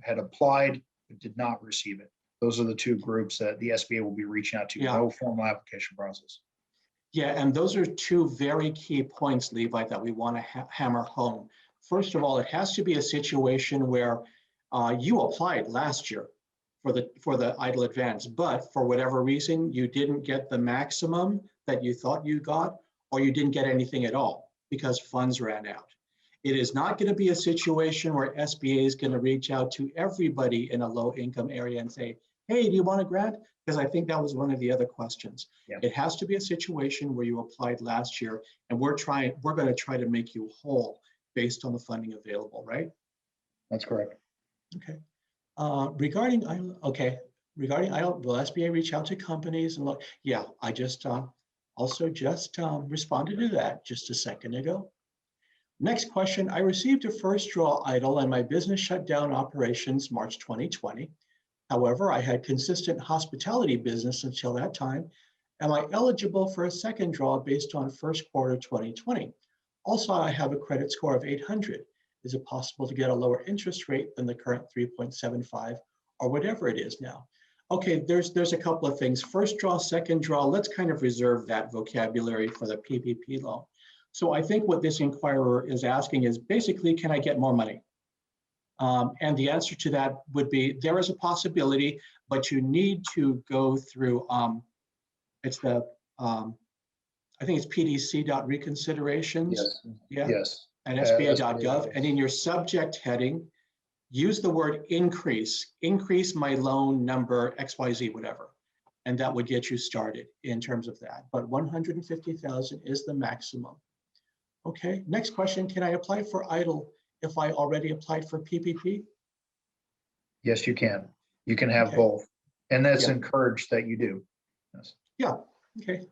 applied but did not receive it. Those are the two groups that the SBA will be reaching out to. No formal application process. Yeah, and those are two very key points, Levi, that we want to hammer home. First of all, it has to be a situation where you applied last year for the EIDL advance, but for whatever reason, you didn't get the maximum that you thought you got, or you didn't get anything at all because funds ran out. It is not going to be a situation where SBA is going to reach out to everybody in a low income area and say, hey, do you want a grant? Because I think that was one of the other questions. Yeah. It has to be a situation where you applied last year, and we're going to try to make you whole based on the funding available, right? That's correct. Okay. Regarding EIDL, will SBA reach out to companies and look? Yeah, I just responded to that just a second ago. Next question, I received a first draw EIDL and my business shut down operations March 2020. However, I had consistent hospitality business until that time. Am I eligible for a second draw based on first quarter 2020? Also, I have a credit score of 800. Is it possible to get a lower interest rate than the current 3.75 or whatever it is now? Okay, there's a couple of things. First draw, second draw, let's kind of reserve that vocabulary for the PPP loan. So I think what this inquirer is asking is basically, can I get more money? And the answer to that would be, there is a possibility, but you need to go through, I think it's pdc.reconsiderations. Yes. Yeah. Yes. At sba.gov. And in your subject heading, use the word increase my loan number, XYZ, whatever. And that would get you started in terms of that. But 150,000 is the maximum. Okay, next question, can I apply for EIDL if I already applied for PPP? Yes, you can. You can have both. And that's encouraged that you do. Yes. Yeah, okay.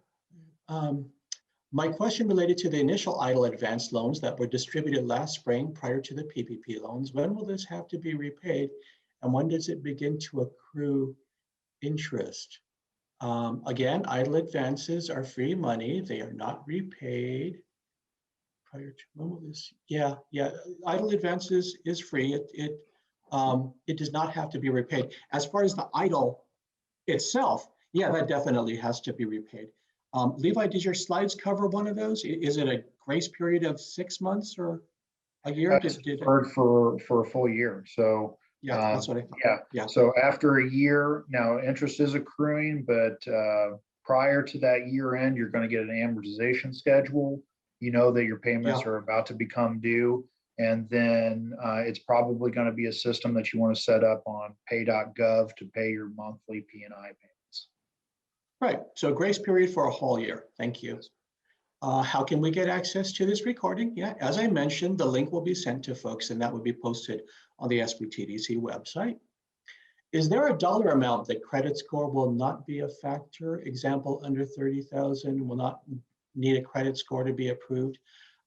My question related to the initial EIDL advance loans that were distributed last spring prior to the PPP loans. When will this have to be repaid? And when does it begin to accrue interest? Again, idle advances are free money. They are not repaid prior to, when will this? Yeah, idle advances is free. It does not have to be repaid. As far as the idle itself, yeah, that definitely has to be repaid. Levi, did your slides cover one of those? Is it a grace period of 6 months or a year? It's deferred for a full year. So Yeah, that's what I thought. yeah. So after a year, now interest is accruing, but prior to that year end, you're going to get an amortization schedule. You know that your payments are about to become due. And then it's probably going to be a system that you want to set up on pay.gov to pay your monthly P&I payments. Right. So grace period for a whole year. Thank you. How can we get access to this recording? Yeah, as I mentioned, the link will be sent to folks and that will be posted on the Sbtdc website. Is there a dollar amount that credit score will not be a factor? Example, under 30,000 will not need a credit score to be approved.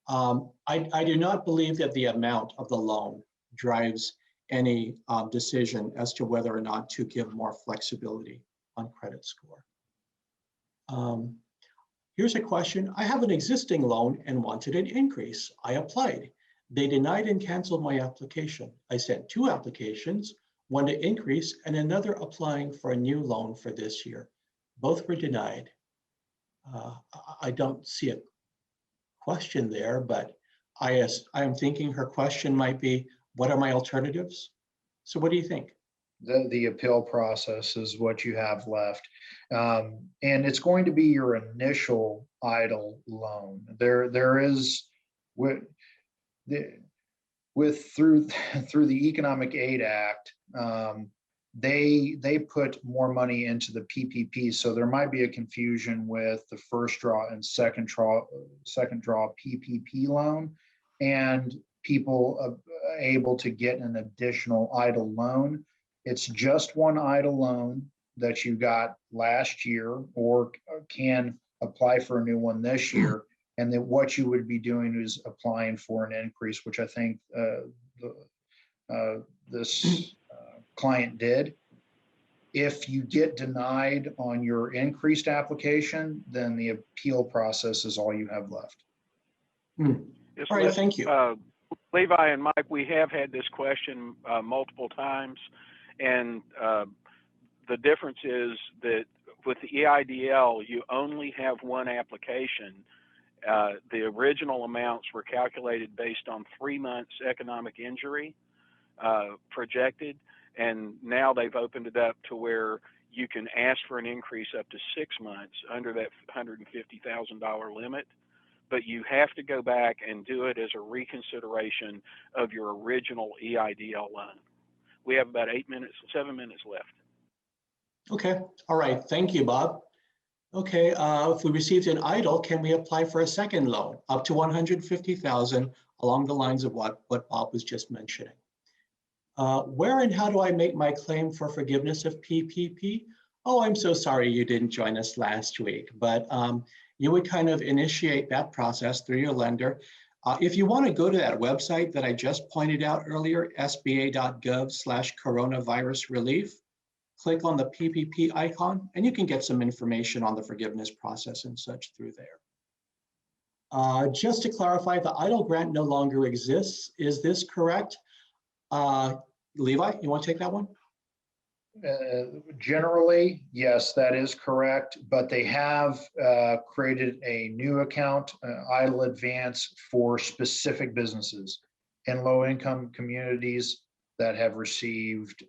I do not believe that the amount of the loan drives any decision as to whether or not to give more flexibility on credit score. Here's a question. I have an existing loan and wanted an increase. I applied. They denied and canceled my application. I sent 2 applications, one to increase and another applying for a new loan for this year. Both were denied. I don't see a question there, but I am thinking her question might be, what are my alternatives? So what do you think? The appeal process is what you have left. And it's going to be your initial idle loan. There is through the Economic Aid Act, they put more money into the PPP. So there might be a confusion with the first draw and second draw PPP loan, and people able to get an additional idle loan. It's just one idle loan that you got last year or can apply for a new one this year. And then what you would be doing is applying for an increase, which I think this client did. If you get denied on your increased application, then the appeal process is all you have left. Yes, all right, thank you. Levi and Mike, we have had this question multiple times. And the difference is that with the EIDL, you only have one application. The original amounts were calculated based on 3 months economic injury projected, and now they've opened it up to where you can ask for an increase up to 6 months under that $150,000 limit, but you have to go back and do it as a reconsideration of your original EIDL loan. We have about 7 minutes left. Okay, all right, thank you, Bob. Okay, if we received an idle, can we apply for a second loan up to $150,000 along the lines of what Bob was just mentioning? Where and how do I make my claim for forgiveness of PPP? Oh, I'm so sorry you didn't join us last week, but you would kind of initiate that process through your lender. If you want to go to that website that I just pointed out earlier, sba.gov/coronavirus relief, click on the PPP icon, and you can get some information on the forgiveness process and such through there. Just to clarify, the EIDL grant no longer exists. Is this correct? Levi, you want to take that one? Generally, yes, that is correct, but they have created a new account, EIDL Advance, for specific businesses in low-income communities that have received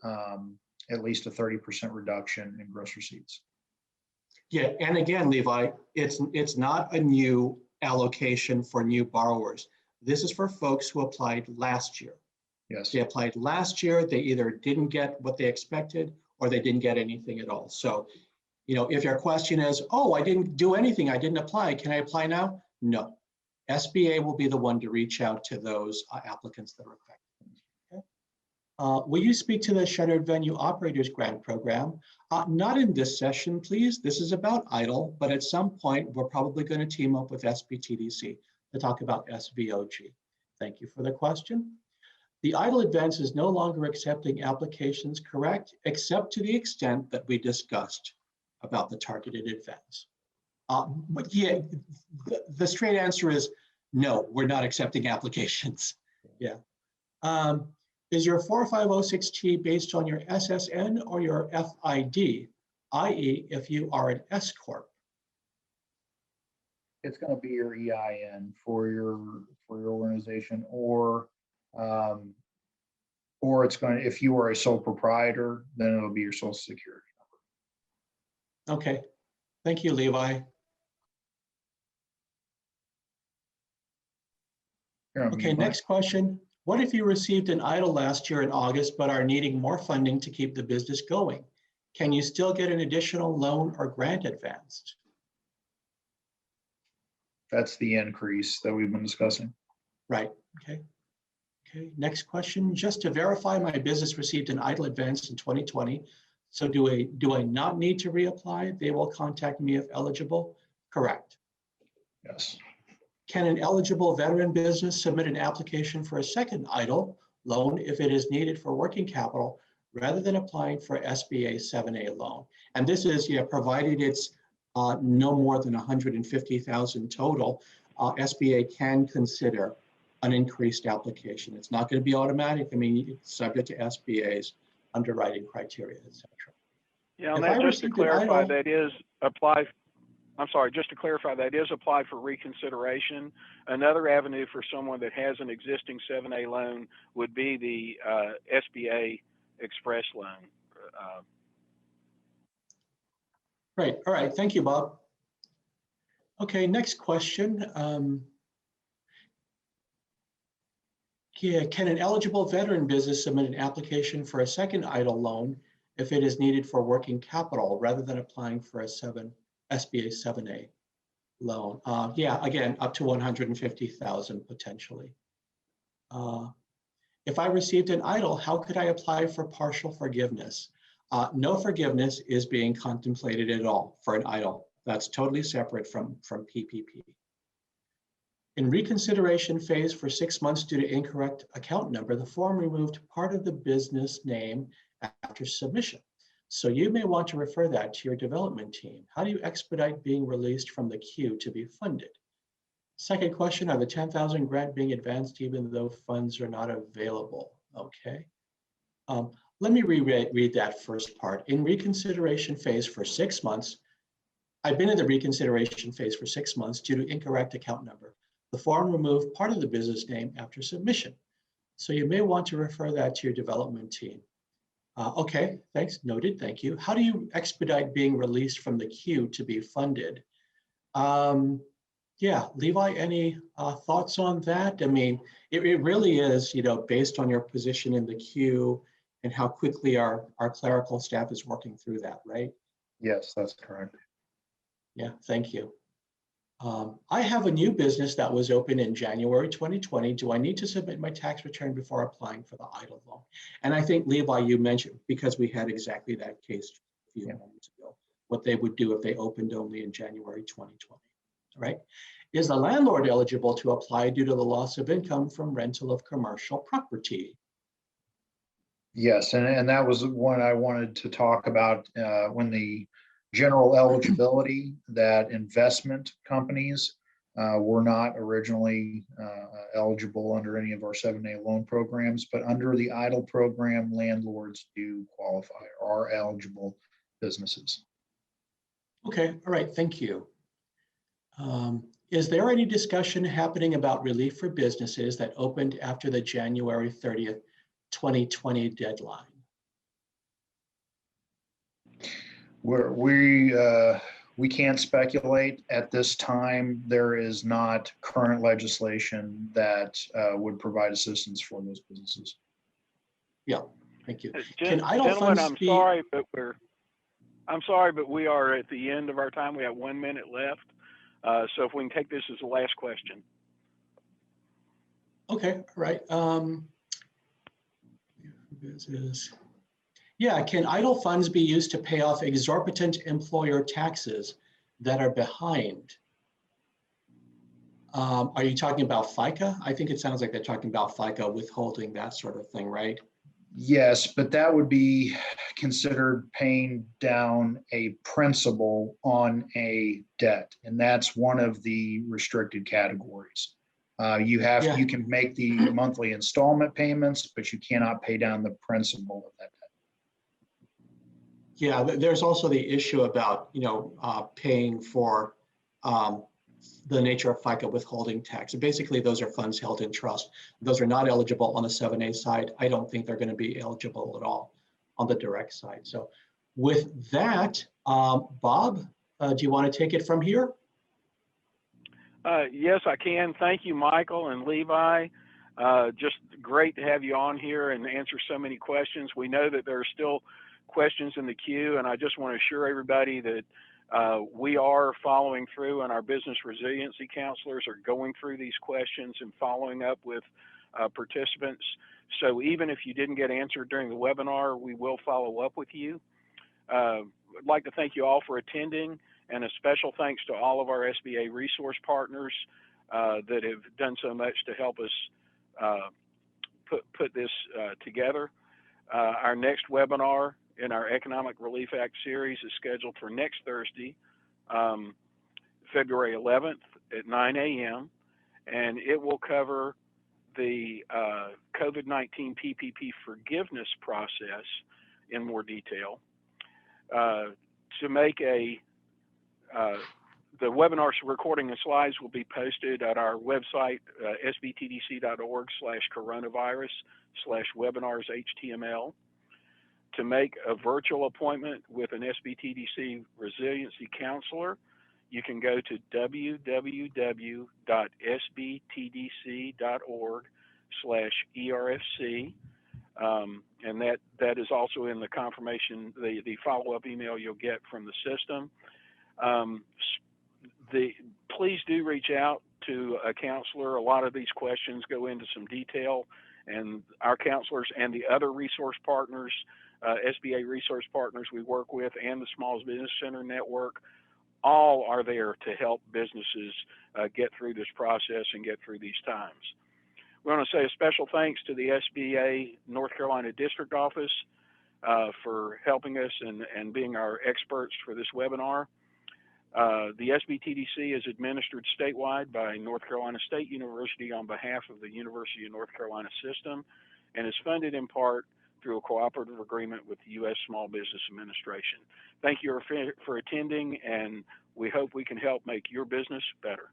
at least a 30% reduction in gross receipts. Yeah, and again, Levi, it's not a new allocation for new borrowers. This is for folks who applied last year. Yes. They applied last year, they either didn't get what they expected or they didn't get anything at all. So, you know, if your question is, oh, I didn't do anything, I didn't apply, can I apply now? No. SBA will be the one to reach out to those applicants that are affected. Okay. Will you speak to the Shuttered Venue Operators Grant Program? Not in this session, please. This is about EIDL, but at some point, we're probably going to team up with Sbtdc to talk about SVOG. Thank you for the question. The EIDL Advance is no longer accepting applications, correct, except to the extent that we discussed. about the targeted advance. But yeah, the straight answer is no, we're not accepting applications. Yeah. Is your 4506T based on your SSN or your FID, i.e. if you are an S Corp? It's going to be your EIN for your organization, or it's going to, if you are a sole proprietor, then it'll be your social security number. Okay, thank you, Levi. Okay, next question. What if you received an EIDL last year in August, but are needing more funding to keep the business going? Can you still get an additional loan or grant advanced? That's the increase that we've been discussing. Right, okay. Okay, next question. Just to verify, my business received an EIDL advance in 2020. So do I not need to reapply? They will contact me if eligible? Correct. Yes. Can an eligible veteran business submit an application for a second EIDL loan if it is needed for working capital rather than applying for SBA 7A loan? And this is, yeah, provided it's no more than 150,000 total, SBA can consider an increased application. It's not going to be automatic. I mean, it's subject to SBA's underwriting criteria, et cetera. Yeah, and that, just to clarify, that is apply. I'm sorry, just to clarify, that is apply for reconsideration. Another avenue for someone that has an existing 7A loan would be the SBA Express loan. Great. All right. Thank you, Bob. Okay, next question. Yeah, can an eligible veteran business submit an application for a second EIDL loan if it is needed for working capital rather than applying for a SBA 7A loan? Yeah, again, up to 150,000 potentially. If I received an EIDL, how could I apply for partial forgiveness? No forgiveness is being contemplated at all for an EIDL. That's totally separate from PPP. In reconsideration phase for 6 months due to incorrect account number, the form removed part of the business name after submission. So you may want to refer that to your development team. How do you expedite being released from the queue to be funded? Second question, are the 10,000 grant being advanced even though funds are not available? Okay. Let me reread that first part. In reconsideration phase for 6 months, I've been in the reconsideration phase for 6 months due to incorrect account number. The form removed part of the business name after submission. So you may want to refer that to your development team. Okay, thanks, noted, thank you. How do you expedite being released from the queue to be funded? Yeah, Levi, any thoughts on that? I mean, it really is, you know, based on your position in the queue and how quickly our clerical staff is working through that, right? Yes, that's correct. Yeah, thank you. I have a new business that was open in January 2020. Do I need to submit my tax return before applying for the EIDL loan? And I think, Levi, you mentioned, because we had exactly that case a few moments ago, what they would do if they opened only in January 2020, right? Is the landlord eligible to apply due to the loss of income from rental of commercial property? Yes, and that was one I wanted to talk about when the general eligibility that investment companies were not originally eligible under any of our 7A loan programs, but under the EIDL program, landlords do qualify or are eligible businesses. Okay, all right, thank you. Is there any discussion happening about relief for businesses that opened after the January 30th, 2020 deadline? We can't speculate at this time. There is not current legislation that would provide assistance for those businesses. Yeah, thank you. Can EIDL funds I'm sorry, but we are at the end of our time. We have 1 minute left. So if we can take this as the last question. Okay, all right. Yeah, can EIDL funds be used to pay off exorbitant employer taxes that are behind? Are you talking about FICA? I think it sounds like they're talking about FICA withholding, that sort of thing, right? Yes, but that would be considered paying down a principal on a debt, and that's one of the restricted categories. Yeah. You can make the monthly installment payments, but you cannot pay down the principal of that debt. Yeah, there's also the issue about, paying for the nature of FICA withholding tax. And basically, those are funds held in trust. Those are not eligible on the 7A side. I don't think they're going to be eligible at all on the direct side. So with that, Bob, do you want to take it from here? Yes, I can. Thank you, Michael and Levi. Just great to have you on here and answer so many questions. We know that there are still questions in the queue, and I just want to assure everybody that we are following through, and our business resiliency counselors are going through these questions and following up with participants. So even if you didn't get answered during the webinar, we will follow up with you. I'd like to thank you all for attending, and a special thanks to all of our SBA resource partners that have done so much to help us put this together. Our next webinar in our Economic Relief Act series is scheduled for next Thursday, February 11th at 9 a.m. and it will cover the COVID-19 PPP forgiveness process in more detail. To make the webinar recording and slides will be posted at our website, sbtdc.org/coronavirus/webinars/html. To make a virtual appointment with an Sbtdc resiliency counselor, you can go to www.sbtdc.org/ERFC. And that is also in the confirmation, the follow-up email you'll get from the system. Please do reach out to a counselor. A lot of these questions go into some detail, and our counselors and the other resource partners, SBA resource partners we work with, and the Small Business Center Network, all are there to help businesses get through this process and get through these times. We want to say a special thanks to the SBA North Carolina District Office for helping us and being our experts for this webinar. The Sbtdc is administered statewide by North Carolina State University on behalf of the University of North Carolina system, and is funded in part through a cooperative agreement with the U.S. Small Business Administration. Thank you for attending, and we hope we can help make your business better.